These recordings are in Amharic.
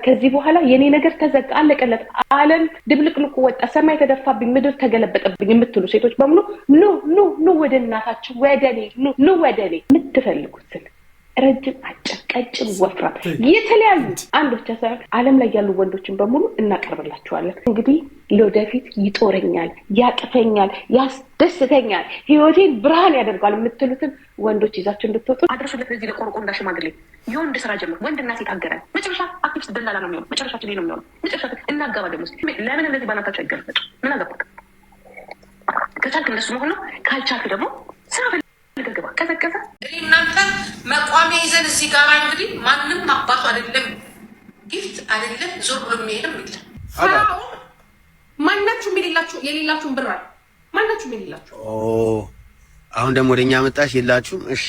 ከዚህ በኋላ የኔ ነገር ተዘጋ አለቀለት ዓለም ድብልቅልቁ ወጣ ሰማይ ተደፋብኝ ምድር ተገለበጠብኝ የምትሉ ሴቶች በሙሉ ኑ ወደ እናታችሁ ወደኔ ኑ ወደኔ የምትፈልጉትን ረጅም አጭር ቀጭን ወፍራም የተለያዩ አንዶች ሳይሆን ዓለም ላይ ያሉ ወንዶችን በሙሉ እናቀርብላችኋለን። እንግዲህ ለወደፊት ይጦረኛል ያቅፈኛል ያስደስተኛል ህይወቴን ብርሃን ያደርጋል የምትሉትን ወንዶች ይዛችሁ እንድትወጡ አድርሱለት። ለዚህ ለቆርቆ እንዳሽማግሌ የወንድ ስራ ጀምር ወንድና ሴት አገናኝ መጨረሻ አክቲቭስ ደላላ ነው የሚሆነው። መጨረሻችን ላይ ነው የሚሆነው። መጨረሻ እናጋባ ደግሞ ለምን እንደዚህ ባናታችሁ አይገለበጡ ምን አገባክ? ከቻልክ እንደሱ መሆን ነው። ካልቻልክ ደግሞ ስራ ገባ ከዘቀዘ እናንተ መቋሚያ ይዘን እዚህ ጋር እንግዲህ ማንም አባቱ አይደለም ጊፍት አይደለም ዞር ብሎ የሚሄድም የለም። ማናችሁም የሌላችሁም ብር አለ ማናችሁም የሌላችሁ። አሁን ደግሞ ወደኛ መጣሽ የላችሁም። እሺ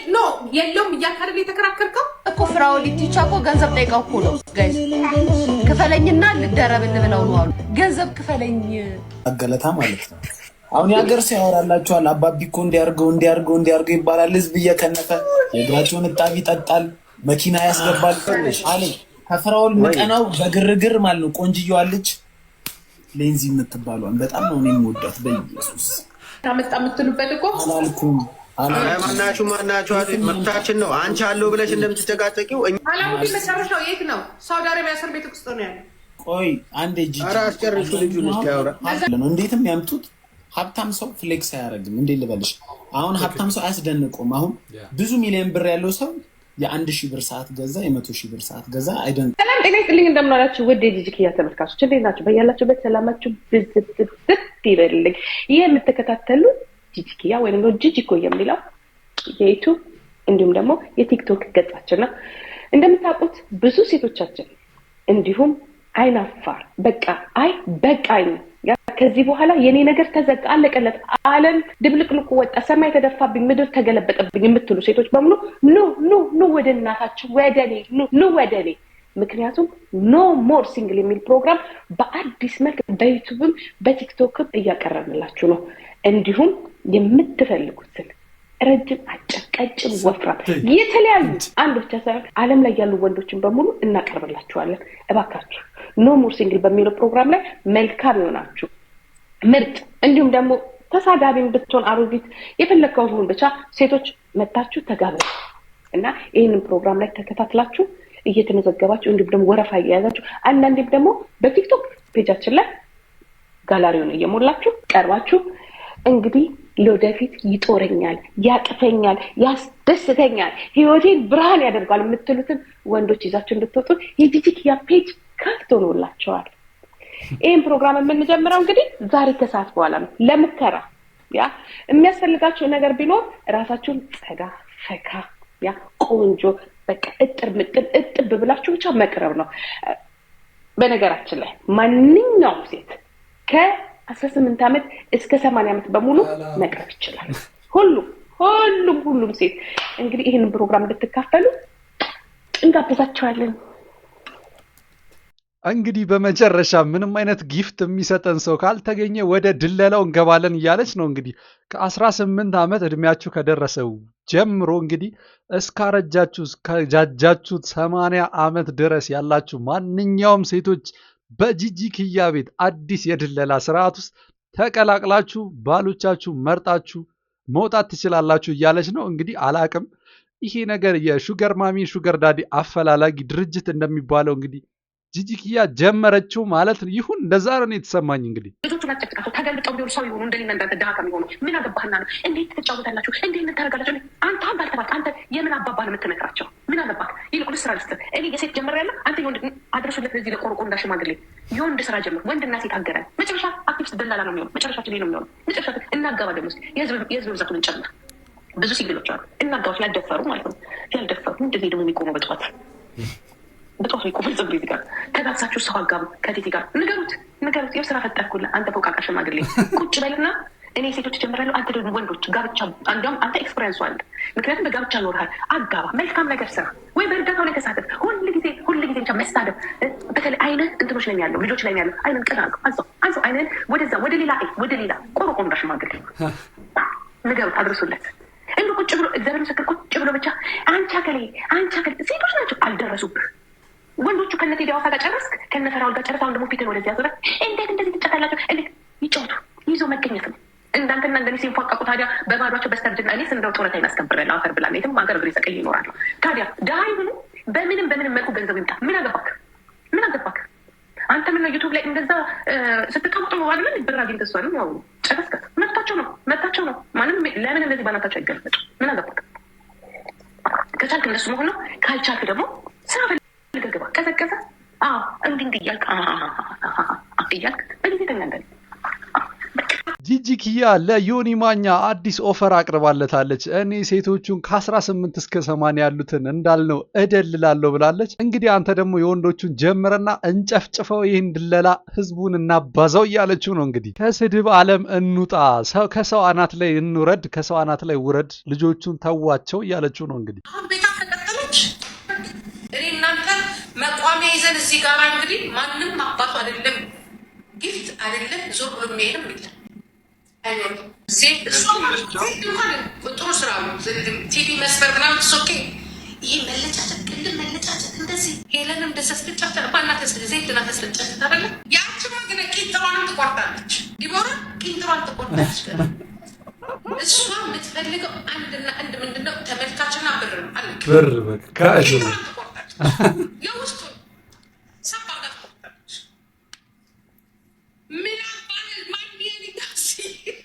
ኖ የለውም እያካረለ የተከራከርከው እኮ ፍራው ሊቲቻ እኮ ገንዘብ ጠይቀው እኮ ነው ጋይስ ክፈለኝና ልደረብን ብለው ነው አሉ። ገንዘብ ክፈለኝ አገለታ ማለት ነው። አሁን ያገር ሲያወራላችኋል አባቢ እኮ እንዲያርገው ይባላል። ህዝብ እየከነፈ የእግራቸውን እጣቢ ይጠጣል መኪና ያስገባል አለ። ከፍራውል መቀናው በግርግር ማለት ነው። ቆንጅየዋ ልጅ ሌንዚ የምትባሏን በጣም ነው እኔ የምወዳት በኢየሱስ ታመጣ የምትሉበት እኮ አላልኩም። ማናችሁ መብታችን ነው። አንቺ አለው ብለሽ እንደምትጨቃጨቂው አላሙዲ መጨረሻው የት ነው? ሳውዲ አረቢያ እስር ቤት ውስጥ ነው ያለው። ቆይ አንዴ ጂጂ አራስ ጨርሹ ልጁን እስኪያወራ ነው። እንዴትም ያምጡት ሀብታም ሰው ፍሌክስ አያደርግም። እንዴ ልበልሽ አሁን ሀብታም ሰው አያስደንቀውም። አሁን ብዙ ሚሊዮን ብር ያለው ሰው የ1,000 ብር ሰዓት ገዛ የ100,000 ብር ሰዓት ገዛ አይደንቅም። ሰላም ጤና ይስጥልኝ እንደምናላችሁ ውድ የጂጂኪያ ተመልካቾች እንዴት ናችሁ? በያላችሁበት ሰላማችሁ ብዝት ይበልልኝ። ይህ የምትከታተሉ ጂጂኪያ ወይም ደግሞ ጂጂኮ የሚለው የዩቲዩብ እንዲሁም ደግሞ የቲክቶክ ገጻችን ነው። እንደምታውቁት ብዙ ሴቶቻችን እንዲሁም አይናፋር በቃኝ ከዚህ በኋላ የኔ ነገር ተዘጋ አለቀለት ዓለም ድብልቅልቁ ወጣ ሰማይ ተደፋብኝ ምድር ተገለበጠብኝ የምትሉ ሴቶች በሙሉ ኑ ወደ እናታችሁ ወደኔ ኑ ወደኔ። ምክንያቱም ኖ ሞር ሲንግል የሚል ፕሮግራም በአዲስ መልክ በዩቲዩብም በቲክቶክም እያቀረብንላችሁ ነው። እንዲሁም የምትፈልጉትን ረጅም አጭር ቀጭን ወፍራም የተለያዩ አንዶች ሳይሆን ዓለም ላይ ያሉ ወንዶችን በሙሉ እናቀርብላችኋለን። እባካችሁ ኖ ሞር ሲንግል በሚለው ፕሮግራም ላይ መልካም ይሆናችሁ ምርጥ እንዲሁም ደግሞ ተሳዳቢም ብትሆን አሮጊት የፈለከው ሁሉ ብቻ ሴቶች መጣችሁ ተጋበዙ እና ይሄንን ፕሮግራም ላይ ተከታትላችሁ እየተመዘገባችሁ እንዲሁም ደግሞ ወረፋ እየያዛችሁ አንዳንዴም ደግሞ በቲክቶክ ፔጃችን ላይ ጋላሪውን እየሞላችሁ ቀርባችሁ እንግዲህ ለወደፊት ይጦረኛል ያቅፈኛል ያስደስተኛል ህይወቴን ብርሃን ያደርጋል የምትሉትን ወንዶች ይዛችሁ እንድትወጡ የጂጂኪያ ፔጅ ከፍቶላችኋል። ይሄን ፕሮግራም የምንጀምረው እንግዲህ ዛሬ ከሰዓት በኋላ ነው። ለሙከራ የሚያስፈልጋችሁ ነገር ቢኖር ራሳችሁን ጸዳ ፈካ ቆንጆ በቃ እጥብ ብላችሁ ብቻ መቅረብ ነው። በነገራችን ላይ ማንኛውም ሴት ከ18 ዓመት እስከ 80 ዓመት በሙሉ መቅረብ ይችላል። ሁሉም ሴት እንግዲህ ይሄንን ፕሮግራም እንድትካፈሉ እንጋብዛችኋለን። እንግዲህ በመጨረሻ ምንም አይነት ጊፍት የሚሰጠን ሰው ካልተገኘ ወደ ድለላው እንገባለን እያለች ነው። እንግዲህ ከ18 ዓመት እድሜያችሁ ከደረሰው ጀምሮ እንግዲህ እስካረጃችሁ እስከጃጃችሁ 80 ዓመት ድረስ ያላችሁ ማንኛውም ሴቶች በጂጂኪያ ቤት አዲስ የድለላ ስርዓት ውስጥ ተቀላቅላችሁ ባሎቻችሁ መርጣችሁ መውጣት ትችላላችሁ እያለች ነው። እንግዲህ አላቅም ይሄ ነገር የሹገር ማሚ ሹገር ዳዲ አፈላላጊ ድርጅት እንደሚባለው እንግዲህ ጂጂኪያ ጀመረችው ማለት ይሁን እንደዛ ነው የተሰማኝ። እንግዲህ ልጆቹ ናቸው ተገልብጠው ቢሆን ሰው ይሆኑ እንደኔ እንዳንተ ደሃ ከሚሆኑ ምን አገባህና ነው? እንዴት ትጫወታላችሁ? እንዴት ታረጋላችሁ? አንተ ባልተባልክ አንተ የምን አባባ ነው የምትመክራቸው? ምን አገባህ? ይልቁንስ ስራ ልስጥ። እኔ የሴት ጀምሬያለሁ። አንተ የወንድ አድርሱለት። ለዚህ ለቆርቆ እንዳሽማግሌ የወንድ ስራ ጀምር ወንድና ሴት አገናኝ። መጨረሻ አክቲቭስ ደላላ ነው የሚሆነው። መጨረሻችን ላይ ነው የሚሆነው። መጨረሻ እናጋባ ደግሞ የህዝብ ብዛቱን እንጨምር። ብዙ ሲግሎች አሉ እናጋባች ያልደፈሩ ማለት ነው። ያልደፈሩ እንደዚህ ደግሞ የሚቆመው በጠዋት ይቆም ዝም ጋር ተጋብሳችሁ ሰው አጋቡ ከቴቴ ጋር ንገሩት የስራ ፈጠርኩልህ አንተ ፎቃቃ ሽማግሌ ቁጭ በልና እኔ ሴቶች ጀምራለሁ። አንተ ደግሞ ወንዶች ጋብቻ አንደም አንተ ኤክስፒሪየንስ አለ። ምክንያቱም በጋብቻ ኖርሃል። አጋባ መልካም ነገር ስራ ወይ በእርዳታው ላይ ተሳተፍ። ሁሉ ጊዜ ብቻ መስታደብ በተለይ አይነት እንትኖች ላይ ያለው ልጆች ላይ ያለው አይነን ቀና አንሶ አይነን ወደዛ ወደ ሌላ ቆርቆ እንዳሽማግሌ ንገሩት አድርሱለት። እንዱ ቁጭ ብሎ እግዚአብሔር ምስክር ቁጭ ብሎ ብቻ አንቺ አከሌ ሴቶች ናቸው አልደረሱብህ ወንዶቹ ከነቴ ዲያዋሳ ጋር ጨረስክ፣ ከነፈራው ጋር ጨረስ። አሁን ደግሞ ፊትን ወደዚህ ያዞረ። እንዴት እንደዚህ ትጫታላችሁ? እንዴት ይጫወቱ? ይዞ መገኘት ነው። እንዳንተና እንደኔ ሲንፏቀቁ ታዲያ በባዷቸው በስተርጅና እኔ እንደው ጡረታ ያስከብረል አፈር ብላ የትም ሀገር እግሬ ሰቀይ ይኖራሉ። ታዲያ ድሀ ይሁኑ በምንም መልኩ ገንዘብ ይምጣ። ምን አገባክ? ምን አገባክ? አንተ ምን ዩቱብ ላይ እንደዛ ስትቀምጡ ነው አይደል? ብር አግኝተህ እሷንም ያው ጨረስከት። መብታቸው ነው። ማንም ለምን እንደዚህ ባናታቸው አይገልጽ። ምን አገባክ? ከቻልክ እንደሱ መሆን ነው። ካልቻልክ ደግሞ ስራ ፈልገህ ግባ። ቀዘቀዘ እንዲህ እያልክ በጊዜ ተኛለህ። ጂጂ ኪያ ለዮኒ ማኛ አዲስ ኦፈር አቅርባለታለች። እኔ ሴቶቹን ከ18 እስከ 80 ያሉትን እንዳልነው እደልላለሁ ብላለች። እንግዲህ አንተ ደግሞ የወንዶቹን ጀምረና እንጨፍጭፈው፣ ይህን ድለላ ህዝቡን እናባዛው እያለችው ነው። እንግዲህ ከስድብ ዓለም እንውጣ፣ ከሰው አናት ላይ እንውረድ፣ ከሰው አናት ላይ ውረድ፣ ልጆቹን ተዋቸው እያለችው ነው። እንግዲህ ቤታ ተቀጠለች። እኔ እናንተ መቋሚያ ይዘን እዚህ ጋር እንግዲህ ማንም አባቱ አይደለም ጊፍት አይደለም ዞር ብሎ የሚሄድም የለም። ጥሩ ስራ ቲቪ መስበር ምናምን ሶኬ ይህ መለጫጨት ቅልም መለጫጨት እንደዚህ ሄለንም እንደዛ ስልጫጨት ባናት ዜድና ተስልጫጨት አለ። ያችማ ግን ቂንጥሯንም ትቆርጣለች። ዲቦራ ቂንጥሯን ትቆርጣለች። እሷ የምትፈልገው አንድና አንድ ምንድነው? ተመልካችና ብር ነው። አለ ብር በቃ የውስጡ ሰባጋ ትቆርጣለች።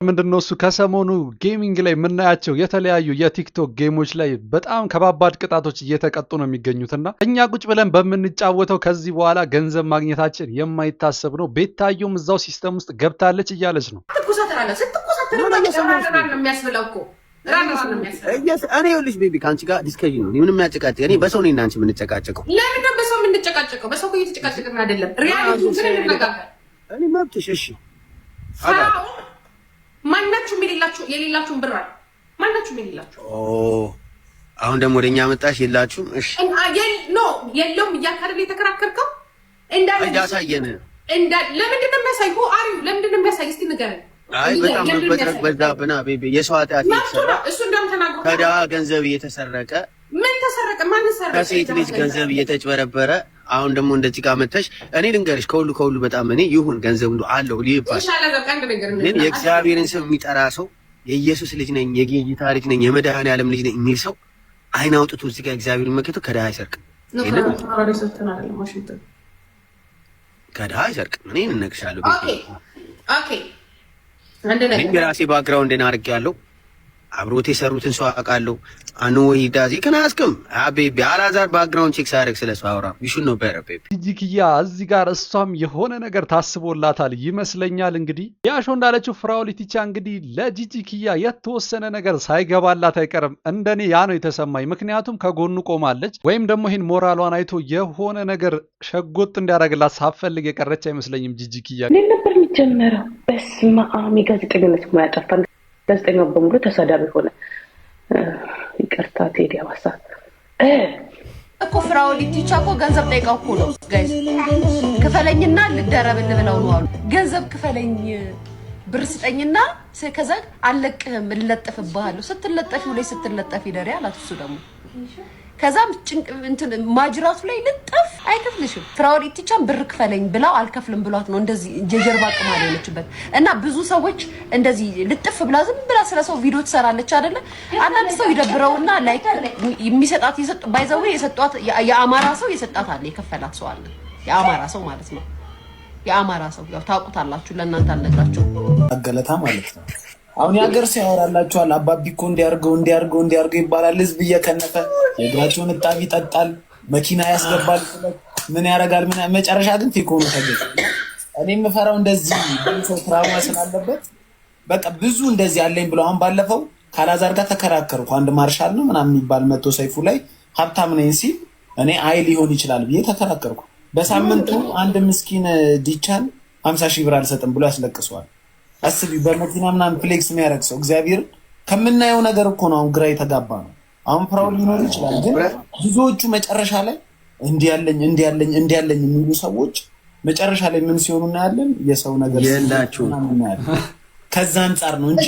ምንድነው እሱ ከሰሞኑ ጌሚንግ ላይ የምናያቸው የተለያዩ የቲክቶክ ጌሞች ላይ በጣም ከባባድ ቅጣቶች እየተቀጡ ነው የሚገኙትና እኛ ቁጭ ብለን በምንጫወተው ከዚህ በኋላ ገንዘብ ማግኘታችን የማይታሰብ ነው። ቤታየውም እዛው ሲስተም ውስጥ ገብታለች እያለች ነው። እኔ ይኸውልሽ ቤቢ ከአንቺ ጋር ዲስከሽን ነው። ምንም የሚያጨቃጭቅ እኔ በሰው ነኝ እና አንቺ የምንጨቃጨቀው ለምን ነው በሰው የምንጨቃጨቀው? በሰው እኮ እየተጨቃጨቅን አይደለም። ሪያሊቲ ግን እንነጋገር። እኔ መብትሽ እሺ። ማናችሁም የሌላችሁም ብር አለ። ማናችሁም የሌላችሁ አሁን ደግሞ ወደኛ መጣሽ። የላችሁም እሺ ኖ የለውም እያካረለ የተከራከርከው እንዳለ ያሳየን ለምንድን ነው የሚያሳይ? አሪው ለምንድን ነው የሚያሳይ? እስቲ ንገረን። አይ በጣም መበጥረቅ በዛብና ቤቢ የሰው ኃጢአት ይሰራ። እሱ እንደምተናገሩ ከድሀ ገንዘብ እየተሰረቀ ምን ተሰረቀ? ማን ሰረቀ? ከሴት ልጅ ገንዘብ እየተጭበረበረ አሁን ደግሞ እንደዚህ ጋር መተሽ እኔ ልንገርሽ ከሁሉ በጣም እኔ ይሁን ገንዘብ እንዶ አለው ሊባል ግን የእግዚአብሔርን ስም የሚጠራ ሰው የኢየሱስ ልጅ ነኝ የጌታ ልጅ ነኝ የመድኃኔዓለም ልጅ ነኝ የሚል ሰው አይን አውጥቶ እዚህ ጋር እግዚአብሔርን መከተው ከድሀ አይሰርቅም። ከድሀ አይሰርቅም። እኔ እንነግርሻለሁ። ኦኬ እኔ የራሴ ባክግራውንድን አድርጌያለሁ። አብሮት የሰሩትን ሰው አውቃለሁ። አኑ ወሂዳዚ ከናስከም አቤቢ አላዛር ባክግራውንድ ቼክ ሳይረክ ስለሱ አውራ ቢሹን ነው በረ ቤቢ ጂጂ ኪያ እዚህ ጋር እሷም የሆነ ነገር ታስቦላታል ይመስለኛል። እንግዲህ ያሾ እንዳለችው ፍራውሊቲቻ እንግዲህ ለጂጂ ኪያ የተወሰነ ነገር ሳይገባላት አይቀርም። እንደኔ ያ ነው የተሰማኝ። ምክንያቱም ከጎኑ ቆማለች፣ ወይም ደግሞ ይሄን ሞራሏን አይቶ የሆነ ነገር ሸጎጥ እንዲያደርግላት ሳፈልግ የቀረች አይመስለኝም። ጂጂ ኪያ ነበር የሚጀመረው። በስመ አብ የጋዜጠኝነት ሙያ ጠፋ። ጋዜጠኛው በሙሉ ተሳዳቢ ሆነ። ይቅርታ ቴዲ አዋሳ እኮ ፍራውሊቲቻ እኮ ገንዘብ ጠይቀው እኮ ነው ጋይስ ክፈለኝና ልደረብልህ ብለው ነው አሉ። ገንዘብ ክፈለኝ ብር ስጠኝና ከዛ አለቅህም እለጥፍብሃለሁ። ስትለጠፊው ላይ ስትለጠፊ ደሪ አላት። እሱ ደግሞ ከዛም እንትን ማጅራቱ ላይ ልጥፍ አይከፍልሽም። ፍራውሊቲቻን ብር ክፈለኝ ብላው አልከፍልም ብሏት ነው እንደዚህ የጀርባ ቅማል ያለችበት። እና ብዙ ሰዎች እንደዚህ ልጥፍ ብላ ዝም ብላ ስለሰው ቪዲዮ ትሰራለች አይደለ? አንዳንድ ሰው ይደብረውና ላይክ የሚሰጣት ባይዘው የሰጧት የአማራ ሰው የሰጣት አለ፣ የከፈላት ሰው አለ። የአማራ ሰው ማለት ነው። የአማራ ሰው ያው ታውቁታላችሁ፣ ለእናንተ አልነግራችሁ አገለታ ማለት ነው። አሁን ያገር ሲያወራላችኋል። አባቢ እኮ እንዲያርገው ይባላል። ህዝብ እየከነፈ የእግራቸውን እጣቢ ይጠጣል፣ መኪና ያስገባል፣ ምን ያደርጋል። መጨረሻ ግን ቴኮኑ ተገኘ። እኔ የምፈራው እንደዚህ ሰው ትራውማ ስላለበት በቃ ብዙ እንደዚህ አለኝ ብለው አሁን ባለፈው ካላዛር ጋር ተከራከርኩ። አንድ ማርሻል ነው ምናምን የሚባል መቶ ሰይፉ ላይ ሀብታም ነኝ ሲል እኔ አይ ሊሆን ይችላል ብዬ ተከራከርኩ። በሳምንቱ አንድ ምስኪን ዲቻን 50 ሺህ ብር አልሰጥም ብሎ ያስለቅሰዋል። አስቢ በመኪና ምናምን ፍሌክስ የሚያደርግ ሰው እግዚአብሔር ከምናየው ነገር እኮ ነው። አሁን ግራ የተጋባ ነው። አሁን ፕራውድ ሊኖር ይችላል፣ ግን ብዙዎቹ መጨረሻ ላይ እንዲያለኝ የሚሉ ሰዎች መጨረሻ ላይ ምን ሲሆኑ እናያለን? የሰው ነገር የላችሁ ከዛ አንጻር ነው እንጂ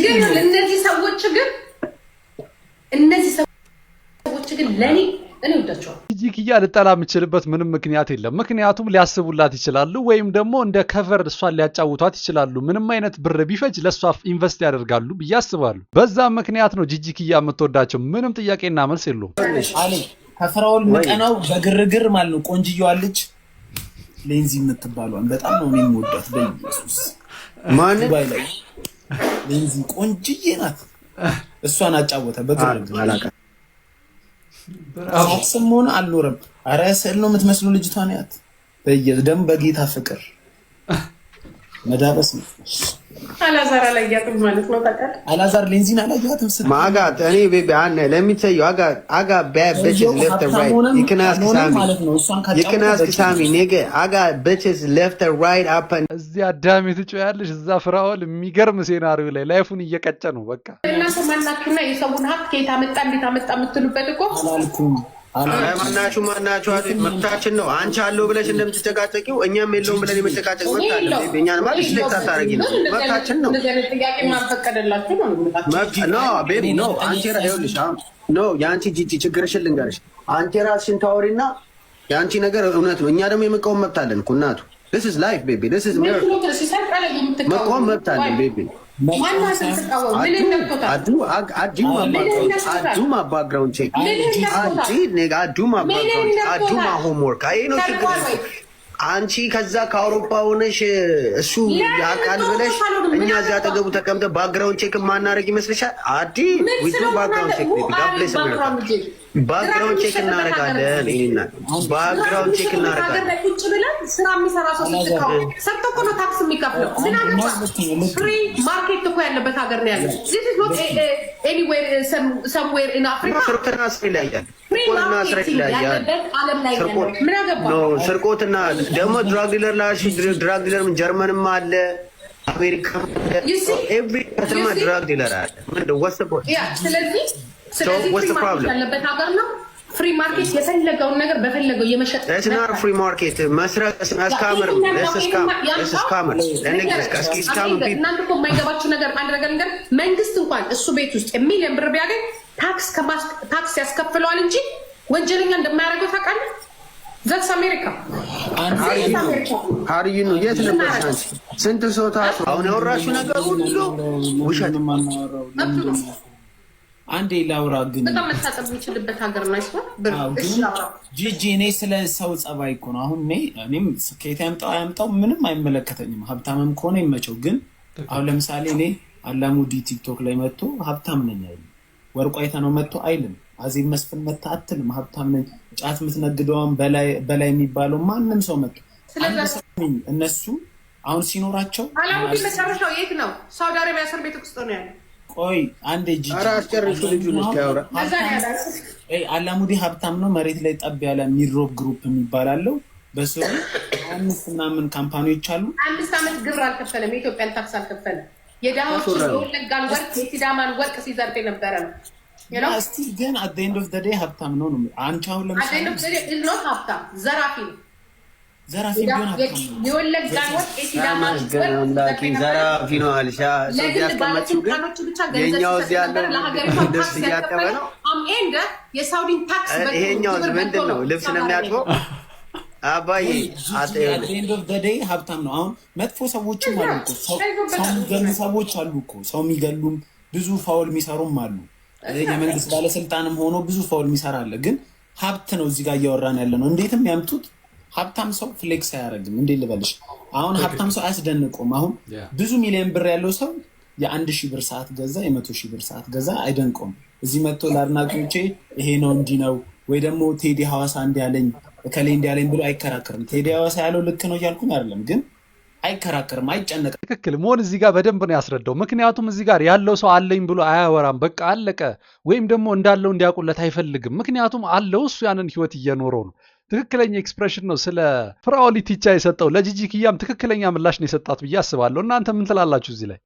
እነዚህ ሰዎች ግን ለኔ እኔ ወዳቸዋለሁ። ጂጂኪያ ልጠላ የምችልበት ምንም ምክንያት የለም። ምክንያቱም ሊያስቡላት ይችላሉ፣ ወይም ደግሞ እንደ ከቨር እሷን ሊያጫውቷት ይችላሉ። ምንም አይነት ብር ቢፈጅ ለእሷ ኢንቨስት ያደርጋሉ ብዬ አስባለሁ። በዛም ምክንያት ነው ጂጂኪያ የምትወዳቸው። ምንም ጥያቄና መልስ የለውም። አለ ከፍራኦል ምቀናው በግርግር ማለት ነው። ቆንጅየዋ ልጅ ሌንዚ የምትባለዋን በጣም ነው የምወዳት። በኢየሱስ ማን ሌንዚ ቆንጅዬ ናት። እሷን አጫወተ በግርግር አስሞን አልኖርም። አረ ስዕል ነው የምትመስሉ ልጅቷን ያት በየደም በጌታ ፍቅር መዳበስ ነው። አላዛር አላያትም ማለት ነው። ታውቃለህ አላዛር ሌንዚን አላያትም ስትል ማጋት እኔ ቤቢ አነ let me tell you I got bad bitches left and right. You can ask Sami nigga. I got bitches left and right up and እዚህ አዳሚ ትጮያለሽ፣ እዛ ፍራኦል የሚገርም ሴናሪዮ ላይ ላይፉን እየቀጨ ነው። በቃ እናንተ ማናችሁና የሰውን ሀብት ከየት አመጣ እንዴት አመጣ የምትሉበት እኮ አላልኩም። ማናችሁ መብታችን ነው። አንቺ አለው ብለሽ እንደምትጨቃጨቂው እኛም የለውም ብለን የመጨቃጨቅ መብት አለ። እኛን ማለት ዲስሌክት አታረጊ ነው፣ መብታችን ነው። ጥያቄ ማልፈቀደላችሁ ነው መብት ነው ቤቢ ነው። አንቺ ይኸውልሽ ኖ የአንቺ ጂጂ ችግርሽን ልንገርሽ። አንቺ ራስሽን ታወሪና የአንቺ ነገር እውነት ነው። እኛ ደግሞ የመቃወም መብት አለን እኮ እናቱ። this is life baby, this is miracle። መቃወም መብት አለን ቤቢ። I do my background check. I do my homework. I know አንቺ ከዛ ከአውሮፓ ሆነሽ እሱ ያቃል ብለሽ እኛ እዚያ አጠገቡ ተቀምጠ ባክግራውንድ ቼክ ማናረግ ይመስልሻል? አዲ ዊዝ ባክግራውንድ ቼክ ቤቢ ጋብሌስ ባክግራውንድ ቼክ እናረጋለን። ይሄና ባክግራውንድ ቼክ እናረጋለን። ቁጭ ብለን ስራ የሚሰራ ሰው ሲተካው ሰርቶ እኮ ነው ታክስ የሚከፍለው። ፍሪ ማርኬት እኮ ያለበት ሀገር ነው ያለው። this is not anywhere somewhere in Africa. ስርቆትና ስሪላያል ስርቆትና ስሪላያል ስርቆትና ደግሞ ድራግ ዲለር ላሽ ድራግ ዲለር ጀርመንም አለ አሜሪካ ኤቭሪ ከተማ ድራግ ዲለር አለ። ምንድነው ወስፖርት ስለዚህ ያለበት ሀገር ነው። ፍሪ ማርኬት የፈለገውን ነገር በፈለገው የመሸጥ ለስና ፍሪ ማርኬት መስራት ስካመር ለስካመር እናንተ እኮ የማይገባችሁ ነገር አንድ ነገር መንግስት እንኳን እሱ ቤት ውስጥ ሚሊዮን ብር ቢያገኝ ታክስ ያስከፍለዋል እንጂ ወንጀለኛ እንደማያደርገው ታውቃለህ። ዘክስ አሜሪካ ሀሪዩ ነው። የት ነበርሽ አንቺ? ስንት ሰው ታስሮ አሁን ያወራሽው ነገር ሁሉ ውሸት። አንዴ ላውራ ግን በጣም መታጠብ የሚችልበት ሀገር ነው አይደል? ጂጂ እኔ ስለ ሰው ጸባይ እኮ ነው። አሁን እኔም ከየት ያምጣው ምንም አይመለከተኝም። ሀብታምም ከሆነ ይመቸው። ግን አሁን ለምሳሌ እኔ አላሙዲ ቲክቶክ ላይ መጥቶ ሀብታም ነኝ አይልም። ወርቁ አይታ ነው መጥቶ አይልም። አዜብ መስፍን መታ አትልም ሀብታም ነኝ። ጫት የምትነግደውን በላይ የሚባለው ማንም ሰው መጥቶ እነሱ አሁን ሲኖራቸው አላሙዲ መጨረሻው የት ነው? ሳውዲ አረቢያ እስር ቤት ውስጥ ነው ያለው። ቆይ አንዴ ጂጂ አራስጨርሹ ልጁ ነው ያወራ። አላሙዲ ሀብታም ነው። መሬት ላይ ጠብ ያለ ሚድሮክ ግሩፕ የሚባል አለው። በሱ አምስት ምናምን ካምፓኒዎች አሉ። 5 ዓመት ግብር አልከፈለም። የኢትዮጵያን ታክስ አልከፈለም። የዳዎችን የወለጋን ወርቅ የሲዳማን ወርቅ ሲዘርፍ የነበረ ነው። እስቲ ግን at the end of the day ሀብታም ነው። አንቺ አሁን ለምሳሌ at the end of the day is not ሀብታም ዘራፊ ነው። ዘራፊ ቢሆን ሀብታም ነው። የወለጋን ወርቅ የሲዳማን ወርቅ ዘራፊ ነው አልሻ ሰው ያስቀመጥሽው ግን የኛው እዚህ ያለው ልብስ እያጠበ ነው። አምኤንደ የሳውዲን ታክስ ይሄኛው ምንድን ነው ልብስ ነው የሚያጥበው። አባዬ at the end of the day ሀብታም ነው። አሁን መጥፎ ሰዎችም አሉ እኮ ሰው የሚገሉ ሰዎች አሉ እኮ ሰው የሚገሉም ብዙ ፋውል የሚሰሩም አሉ። የመንግስት ባለስልጣንም ሆኖ ብዙ ፋውል የሚሰራ አለ። ግን ሀብት ነው እዚህ ጋር እያወራን ያለ ነው። እንዴትም ያምጡት ሀብታም ሰው ፍሌክስ አያደርግም። እንዴት ልበልሽ? አሁን ሀብታም ሰው አያስደንቀውም። አሁን ብዙ ሚሊዮን ብር ያለው ሰው የ1000 ብር ሰዓት ገዛ፣ የ100,000 ብር ሰዓት ገዛ፣ አይደንቀውም። እዚህ መጥቶ ለአድናቂዎቼ ይሄ ነው እንዲህ ነው ወይ ደግሞ ቴዲ ሐዋሳ እንዲያለኝ እከሌ እንዲያለኝ ብሎ አይከራከርም። ቴዲ ሐዋሳ ያለው ልክ ነው እያልኩኝ አይደለም፣ ግን አይከራከርም፣ አይጨነቅም። ትክክል መሆን እዚህ ጋር በደንብ ነው ያስረዳው። ምክንያቱም እዚህ ጋር ያለው ሰው አለኝ ብሎ አያወራም። በቃ አለቀ። ወይም ደግሞ እንዳለው እንዲያውቁለት አይፈልግም። ምክንያቱም አለው እሱ ያንን ህይወት እየኖረው ነው። ትክክለኛ ኤክስፕሬሽን ነው ስለ ፍራኦል ኢቲቻ የሰጠው። ለጂጂኪያም ትክክለኛ ምላሽ ነው የሰጣት ብዬ አስባለሁ። እናንተ ምን ትላላችሁ እዚህ ላይ?